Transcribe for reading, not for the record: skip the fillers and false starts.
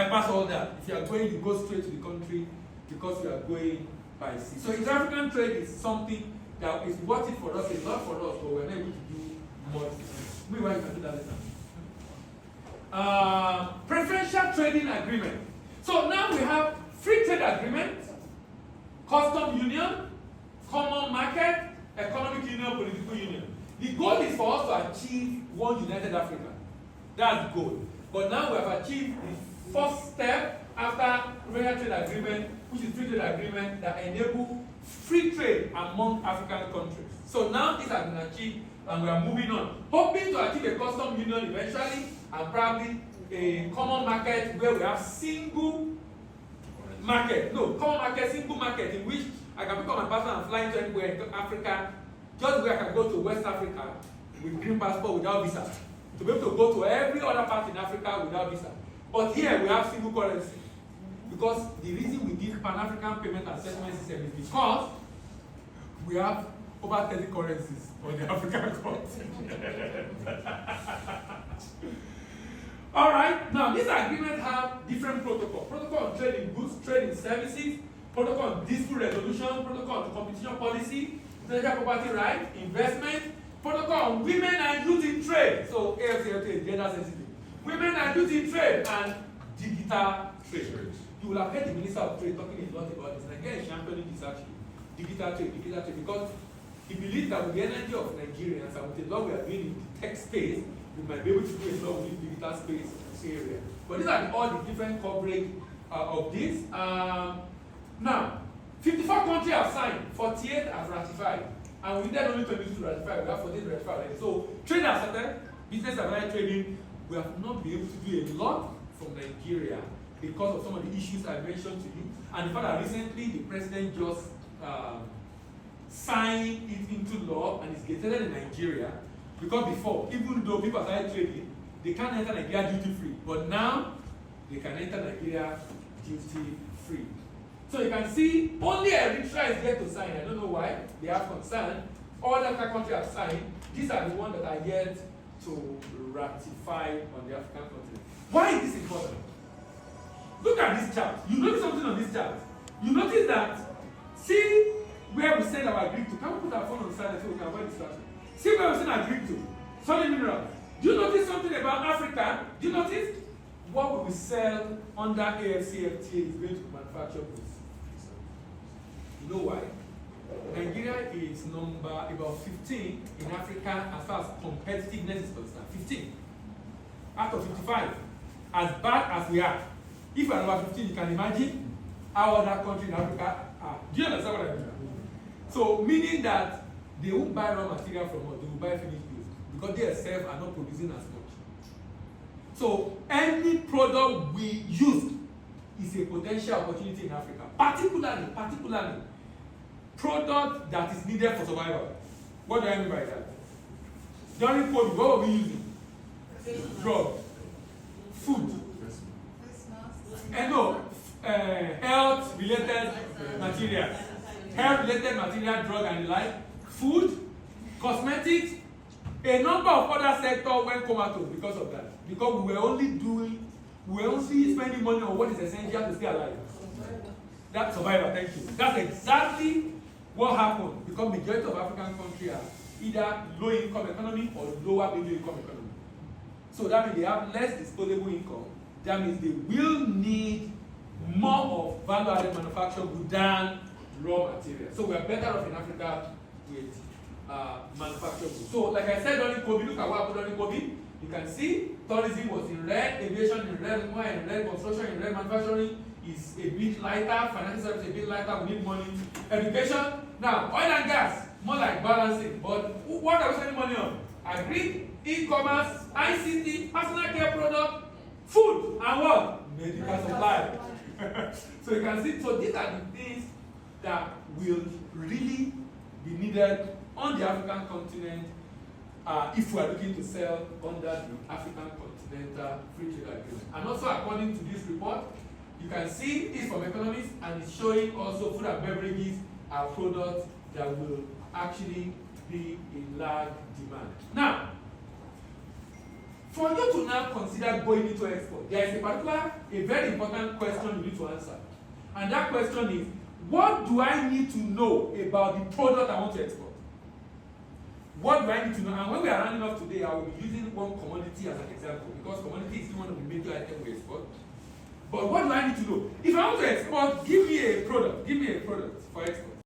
bypass all that. If you are going, you go straight to the country because you are going by sea. So inter-African trade is something that is worth it for us, a lot for us, but we're not able to do much. Meanwhile, you can do that later. Preferential trading agreement. So now we have free trade agreement, custom union, common market, economic union, political union. The goal is for us to achieve one united Africa. That's the goal. But now we have achieved the first step after preferential trade agreement, which is free trade agreement that enable free trade among African countries. So now this has been achieved and we are moving on, hoping to achieve a custom union eventually and probably a common market where we have single market. No, common market, single market in which I can pick up my passport and fly into anywhere in Africa, just where I can go to West Africa with green passport without visa. To be able to go to every other part in Africa without visa. But here we have single currency. Because the reason we did Pan-African payment and settlement system is because we have over 30 currencies on the African continent. All right, now this agreement have different protocols. Protocol on trade in goods, trade in services, protocol on dispute resolution, protocol on competition policy, intellectual property right, investment, protocol on women and youth in trade. So AFCFTA is gender sensitive. Women and youth in trade and digital trade. You will have heard the Minister of Trade talking a lot about this. Nigeria is championing this actually. Digital trade, because he believes that with the energy of Nigerians and with the law we are doing in the tech space, we might be able to do a lot with the digital space area. But these are all the different coverage of this. Now, 54 countries have signed, 48 have ratified, and we need only 22 to ratify. We have 48 to ratify already. So trade has started, business have started trading. We have not been able to do a lot from Nigeria because of some of the issues I mentioned to you, and the fact that recently the president just signed it into law and it's gazetted in Nigeria. Because before, even though people started trading, they can't enter Nigeria duty free, but now they can enter Nigeria duty free. So you can see only Eritrea is yet to sign. I don't know why they have concern. All other countries have signed. These are the ones that are yet to ratify on the African continent. Why is this important? Look at this chart. You notice something on this chart. You notice that, see where we send our Greek to. Can we put our phone on silent so we can avoid distraction? See where we send our Greek to. Solid minerals. Do you notice something about Africa? Do you notice what we sell under AFCFTA is going to manufacture goods? You know why? Nigeria is number about 15 in Africa as far as competitiveness is concerned. 15 out of 55. As bad as we are, if we are number 15, you can imagine how other countries in Africa are. Do you understand what I mean? So, meaning that they won't buy raw material from us, they will buy finished goods because they themselves are not producing as much. So, any product we use is a potential opportunity in Africa, particularly product that is needed for survival. What do I mean by that? During COVID, what were we using? Drugs, food, and health-related material, drug and the like, food, cosmetics. A number of other sectors went comatose because of that. Because we were only spending money on what is essential to stay alive. That's survival, thank you. That's exactly what happened because majority of African countries are either low income economy or lower middle income economy. So that means they have less disposable income. That means they will need more of value-added manufacturing than raw material. So we are better off in Africa with manufacturing goods. So like I said during COVID, look at what happened during COVID. You can see tourism was in red, aviation in red, more in red, construction in red, manufacturing is a bit lighter, financial service a bit lighter, we need money. Education, now oil and gas, more like balancing. But what are we spending money on? Agri, e-commerce, ICT, personal care product, food, and what? Medical supply. So you can see, so these are the things that will really be needed on the African continent if we are looking to sell under the African Continental Free Trade Agreement. And also according to this report, you can see it's from economists and it's showing also food and beverages are products that will actually be in large demand. Now, For you to now consider going into export, there is a very important question you need to answer. And that question is, what do I need to know about the product I want to export? What do I need to know? And when we are rounding off today, I will be using one commodity as an example, because commodity is one of the major items we export. But what do I need to know? If I want to export, give me a product for export.